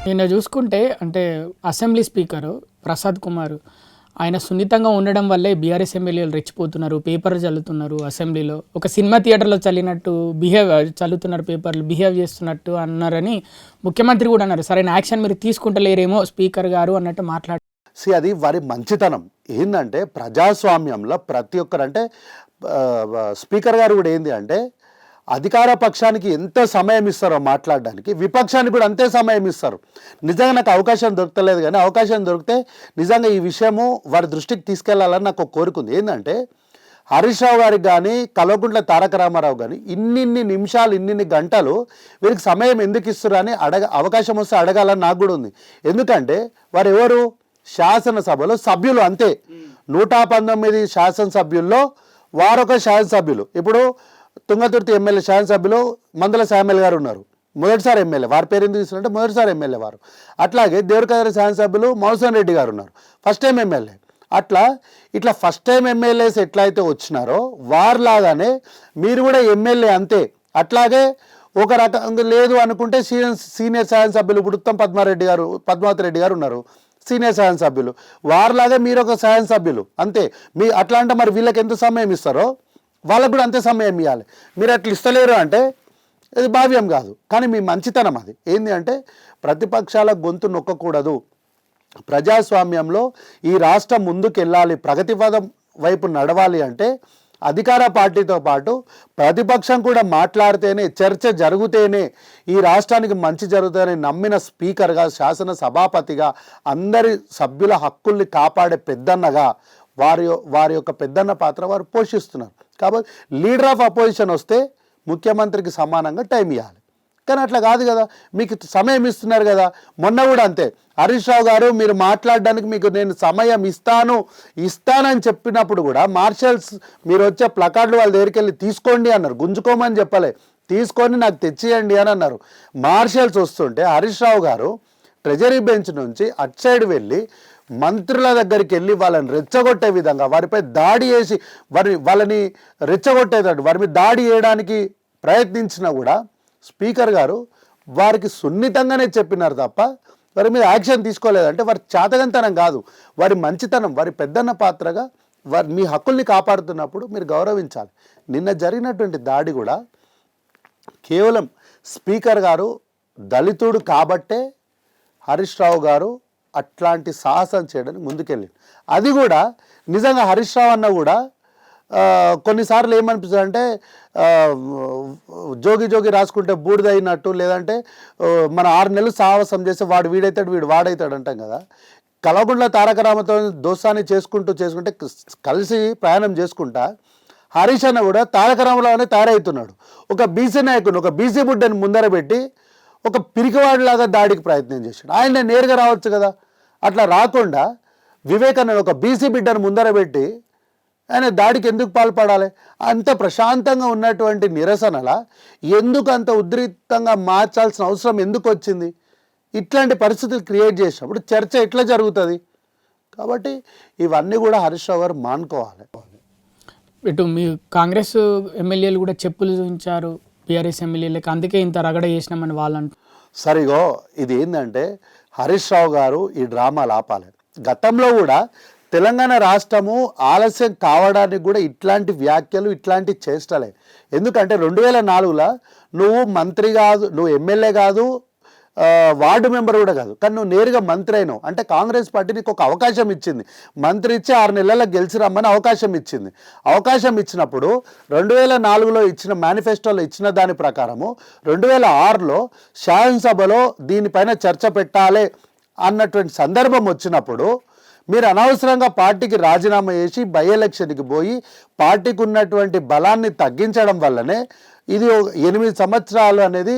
నిన్న చూసుకుంటే అంటే అసెంబ్లీ స్పీకరు ప్రసాద్ కుమార్ ఆయన సున్నితంగా ఉండడం వల్లే బీఆర్ఎస్ ఎమ్మెల్యేలు రెచ్చిపోతున్నారు, పేపర్లు చల్లుతున్నారు అసెంబ్లీలో. ఒక సినిమా థియేటర్లో చల్లినట్టు చల్లుతున్నారు, పేపర్లు బిహేవ్ చేస్తున్నట్టు అన్నారని ముఖ్యమంత్రి కూడా అన్నారు. సరైన యాక్షన్ మీరు తీసుకుంటలేరేమో స్పీకర్ గారు అన్నట్టు మాట్లాడు. అది వారి మంచితనం. ఏంటంటే ప్రజాస్వామ్యంలో ప్రతి ఒక్కరంటే స్పీకర్ గారు కూడా ఏంది అంటే అధికార పక్షానికి ఎంత సమయం ఇస్తారో మాట్లాడడానికి, విపక్షానికి కూడా అంతే సమయం ఇస్తారు. నిజంగా నాకు అవకాశం దొరకలేదు, కానీ అవకాశం దొరికితే నిజంగా ఈ విషయము వారి దృష్టికి తీసుకెళ్లాలని నాకు ఒక కోరిక ఉంది. ఏంటంటే హరీష్ రావు గారికి కానీ కల్వకుంట్ల తారక రామారావు కానీ ఇన్నిన్ని నిమిషాలు ఇన్నిన్ని గంటలు వీరికి సమయం ఎందుకు ఇస్తారు అని అవకాశం వస్తే అడగాలని నాకు కూడా ఉంది. ఎందుకంటే వారు ఎవరు? శాసనసభలో సభ్యులు, అంతే. 119 శాసనసభ్యుల్లో వారొక శాసనసభ్యులు. ఇప్పుడు తుంగతుర్తి ఎమ్మెల్యే శాసనసభ్యులు మందల శామ్యుల్ గారు ఉన్నారు, మొదటిసారి ఎమ్మెల్యే. వారి పేరు ఎందుకు తీసుకుంటే మొదటిసారి ఎమ్మెల్యే వారు. అట్లాగే దేవరకద్ర శాసనసభ్యులు మౌసన్ రెడ్డి గారు ఉన్నారు, ఫస్ట్ టైం ఎమ్మెల్యే. ఇట్లా ఫస్ట్ టైం ఎమ్మెల్యేస్ ఎట్లయితే వచ్చినారో వారిలాగానే మీరు కూడా ఎమ్మెల్యే, అంతే. అట్లాగే ఒక రకంగా లేదు అనుకుంటే సీనియర్ శాసనసభ్యులు ఇప్పుడు ఉత్తమ్ పద్మావతి రెడ్డి గారు ఉన్నారు, సీనియర్ శాసనసభ్యులు. వారిలాగా మీరు ఒక శాసనసభ్యులు, అంతే. అట్లా అంటే మరి వీళ్ళకి ఎంత సమయం ఇస్తారో వాళ్ళకు కూడా అంతే సమయం ఇవ్వాలి. మీరు అట్లా ఇస్తలేరు అంటే ఇది భావ్యం కాదు. కానీ మీ మంచితనం అది. ఏంటి అంటే ప్రతిపక్షాల గొంతు నొక్కకూడదు. ప్రజాస్వామ్యంలో ఈ రాష్ట్రం ముందుకెళ్ళాలి, ప్రగతిపదం వైపు నడవాలి అంటే అధికార పార్టీతో పాటు ప్రతిపక్షం కూడా మాట్లాడితేనే, చర్చ జరిగితేనే ఈ రాష్ట్రానికి మంచి జరుగుతుందని నమ్మిన స్పీకర్గా, శాసన సభాపతిగా, అందరి సభ్యుల హక్కుల్ని కాపాడే పెద్దన్నగా వారి యొక్క పెద్దన్న పాత్ర వారు పోషిస్తున్నారు. కాబట్టి లీడర్ ఆఫ్ అపోజిషన్ వస్తే ముఖ్యమంత్రికి సమానంగా టైం ఇవ్వాలి. కానీ అట్లా కాదు కదా, మీకు సమయం ఇస్తున్నారు కదా. మొన్న కూడా అంతే, హరీష్ రావు గారు మీరు మాట్లాడడానికి మీకు నేను సమయం ఇస్తానని చెప్పినప్పుడు కూడా మార్షల్స్ మీరు వచ్చే ప్లకార్డులు వాళ్ళ దగ్గరికి వెళ్ళి తీసుకోండి అన్నారు, గుంజుకోమని చెప్పలే, తీసుకొని నాకు తెచ్చియండి అని అన్నారు. మార్షల్స్ వస్తుంటే హరీష్ రావు గారు ట్రెజరీ బెంచ్ నుంచి అటు సైడ్ వెళ్ళి మంత్రుల దగ్గరికి వెళ్ళి వాళ్ళని రెచ్చగొట్టే విధంగా, వారిపై దాడి చేసి వాళ్ళని రెచ్చగొట్టేటట్టు వారి మీద దాడి చేయడానికి ప్రయత్నించినా కూడా స్పీకర్ గారు వారికి సున్నితంగానే చెప్పినారు తప్ప వారి మీద యాక్షన్ తీసుకోలేదంటే వారి చేతగంతనం కాదు, వారి మంచితనం, వారి పెద్దన్న పాత్రగా మీ హక్కుల్ని కాపాడుతున్నప్పుడు మీరు గౌరవించాలి. నిన్న జరిగినటువంటి దాడి కూడా కేవలం స్పీకర్ గారు దళితుడు కాబట్టే హరీష్ రావు గారు అట్లాంటి సాహసం చేయడానికి ముందుకెళ్ళింది. అది కూడా నిజంగా హరీష్ రావు అన్న కూడా కొన్నిసార్లు ఏమనిపిస్తుంది అంటే జోగి రాసుకుంటే బూడిదైనట్టు, లేదంటే మన 6 నెలలు సాహసం చేస్తే వాడు వాడైతాడు అంటాం కదా. కల్వకుంట్ల తారక రామతో దోస్తాన్ని చేసుకుంటే కలిసి ప్రయాణం చేసుకుంటా హరీష్ అన్న కూడా తారక రామరావునే తయారవుతున్నాడు. ఒక బీసీ నాయకుని, ఒక బీసీ బుడ్డని ముందర పెట్టి ఒక పిరికివాడిలాగా దాడికి ప్రయత్నం చేశాడు. ఆయన నేరుగా రావచ్చు కదా, అట్లా రాకుండా వివేకానంద ఒక బీసీ బిడ్డను ముందర పెట్టి ఆయన దాడికి ఎందుకు పాల్పడాలి? అంత ప్రశాంతంగా ఉన్నటువంటి నిరసనల ఎందుకు అంత ఉద్రిక్తంగా మార్చాల్సిన అవసరం ఎందుకు వచ్చింది? ఇట్లాంటి పరిస్థితులు క్రియేట్ చేసినప్పుడు చర్చ ఎట్లా జరుగుతుంది? కాబట్టి ఇవన్నీ కూడా హరీష్ రావు గారు మానుకోవాలి. ఇటు మీ కాంగ్రెస్ ఎమ్మెల్యేలు కూడా చెప్పులు చూపించారు బీఆర్ఎస్ ఎమ్మెల్యేలకు, అందుకే ఇంత రగడ చేసినామని వాళ్ళంటూ. సరిగో ఇది ఏంటంటే హరీష్ రావు గారు ఈ డ్రామాలు ఆపాలి. గతంలో కూడా తెలంగాణ రాష్ట్రము ఆలస్యం కావడానికి కూడా ఇట్లాంటి వ్యాఖ్యలు, ఇట్లాంటి చేష్టలే. ఎందుకంటే 2004లో నువ్వు మంత్రి కాదు, నువ్వు ఎమ్మెల్యే కాదు, వార్డు మెంబర్ కూడా కాదు, కానీ నువ్వు నేరుగా మంత్రి అయినావు అంటే కాంగ్రెస్ పార్టీ నీకు ఒక అవకాశం ఇచ్చింది. మంత్రి ఇచ్చి 6 నెలలకు గెలిచి రమ్మని అవకాశం ఇచ్చింది. అవకాశం ఇచ్చినప్పుడు 2004లో ఇచ్చిన మేనిఫెస్టోలో ఇచ్చిన దాని ప్రకారము 2006లో శాసనసభలో దీనిపైన చర్చ పెట్టాలి అన్నటువంటి సందర్భం వచ్చినప్పుడు మీరు అనవసరంగా పార్టీకి రాజీనామా చేసి బై ఎలక్షన్కి పోయి పార్టీకి ఉన్నటువంటి బలాన్ని తగ్గించడం వల్లనే ఇది 8 సంవత్సరాలు అనేది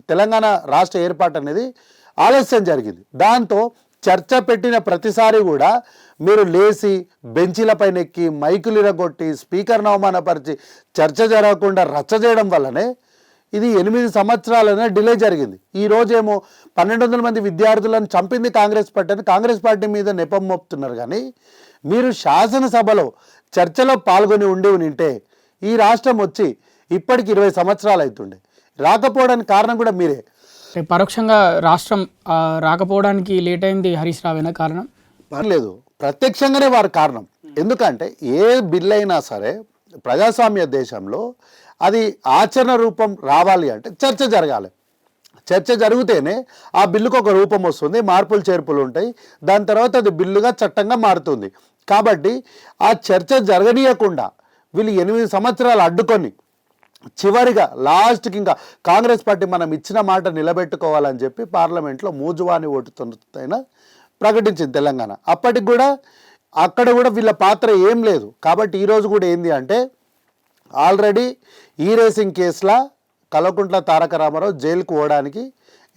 తెలంగాణ రాష్ట్ర ఏర్పాటు అనేది ఆలస్యం జరిగింది. దాంతో చర్చ పెట్టిన ప్రతిసారి కూడా మీరు లేచి బెంచీలపైన ఎక్కి మైకులు ఇరగొట్టి స్పీకర్ను అవమానపరిచి చర్చ జరగకుండా రచ్చ చేయడం వల్లనే ఇది 8 సంవత్సరాలనే డిలే జరిగింది. ఈరోజేమో 1200 మంది విద్యార్థులను చంపింది కాంగ్రెస్ పార్టీ అని కాంగ్రెస్ పార్టీ మీద నెపం మోపుతున్నారు. కానీ మీరు శాసనసభలో చర్చలో పాల్గొని ఉంటే ఈ రాష్ట్రం వచ్చి ఇప్పటికి 20 సంవత్సరాలు అవుతుండే. రాకపోవడానికి కారణం కూడా మీరే. పరోక్షంగా రాష్ట్రం రాకపోవడానికి లేట్ అయింది హరీష్ రావేనా కారణం? పర్లేదు, ప్రత్యక్షంగానే వారి కారణం. ఎందుకంటే ఏ బిల్ అయినా సరే ప్రజాస్వామ్య దేశంలో అది ఆచరణ రూపం రావాలి అంటే చర్చ జరగాలి. చర్చ జరిగితేనే ఆ బిల్లుకు ఒక రూపం వస్తుంది, మార్పులు చేర్పులు ఉంటాయి, దాని తర్వాత అది బిల్లుగా చట్టంగా మారుతుంది. కాబట్టి ఆ చర్చ జరగనీయకుండా వీళ్ళు 8 సంవత్సరాలు అడ్డుకొని చివరిగా లాస్ట్కి ఇంకా కాంగ్రెస్ పార్టీ మనం ఇచ్చిన మాట నిలబెట్టుకోవాలని చెప్పి పార్లమెంట్లో మూజువాని ఓటుతోనైనా ప్రకటించింది తెలంగాణ. అప్పటికి కూడా అక్కడ కూడా వీళ్ళ పాత్ర ఏం లేదు. కాబట్టి ఈరోజు కూడా ఏంది అంటే ఆల్రెడీ ఈ రేసింగ్ కేసులా కల్వకుంట్ల తారక రామారావు జైలుకు పోవడానికి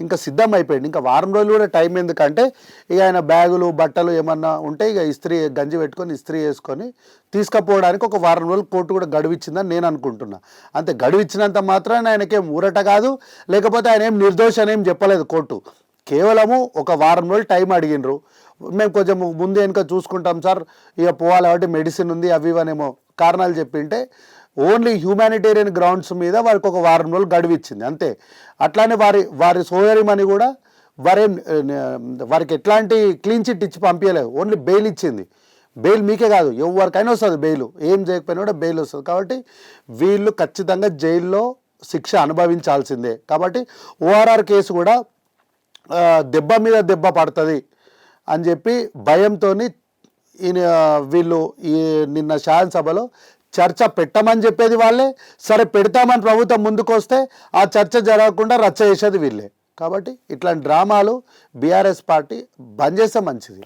ఇంకా సిద్ధం అయిపోయింది. ఇంకా వారం రోజులు కూడా టైం, ఎందుకంటే ఇక ఆయన బ్యాగులు బట్టలు ఏమన్నా ఉంటే ఇక ఇస్త్రీ గంజి పెట్టుకొని ఇస్త్రీ వేసుకొని తీసుకుపోవడానికి ఒక వారం రోజులు కోర్టు కూడా గడువిచ్చిందని నేను అనుకుంటున్నా. అంతే, గడువిచ్చినంత మాత్రాన ఆయనకేం ఊరట కాదు, లేకపోతే ఆయన ఏం నిర్దోషి అని ఏం చెప్పలేదు కోర్టు. కేవలము ఒక వారం రోజులు టైం అడిగినరు. మేము కొంచెం ముందు వెనుక చూసుకుంటాం సార్, ఇక పోవాలి కాబట్టి మెడిసిన్ ఉంది అవి ఇవనేమో కారణాలు చెప్పింటే ఓన్లీ హ్యూమానిటేరియన్ గ్రౌండ్స్ మీద వారికి ఒక వారం రోజులు గడువు ఇచ్చింది అంతే. అట్లానే వారి సోదరిమని కూడా వారికి ఎట్లాంటి క్లీన్ చిట్ ఇచ్చి పంపించలేదు, ఓన్లీ బెయిల్ ఇచ్చింది. బెయిల్ మీకే కాదు ఎవరికైనా వస్తుంది బెయిల్, ఏం చేయకపోయినా కూడా బెయిల్ వస్తుంది. కాబట్టి వీళ్ళు ఖచ్చితంగా జైల్లో శిక్ష అనుభవించాల్సిందే. కాబట్టి ఓఆర్ఆర్ కేసు కూడా దెబ్బ మీద దెబ్బ పడుతుంది అని చెప్పి భయంతో వీళ్ళు నిన్న శాసనసభలో చర్చ పెట్టమని చెప్పేది వాళ్ళే, సరే పెడతామని ప్రభుత్వం ముందుకు వస్తే ఆ చర్చ జరగకుండా రచ్చ చేసేది వీళ్ళే. కాబట్టి ఇట్లాంటి డ్రామాలు బీఆర్ఎస్ పార్టీ బంద్ చేస్తే మంచిది.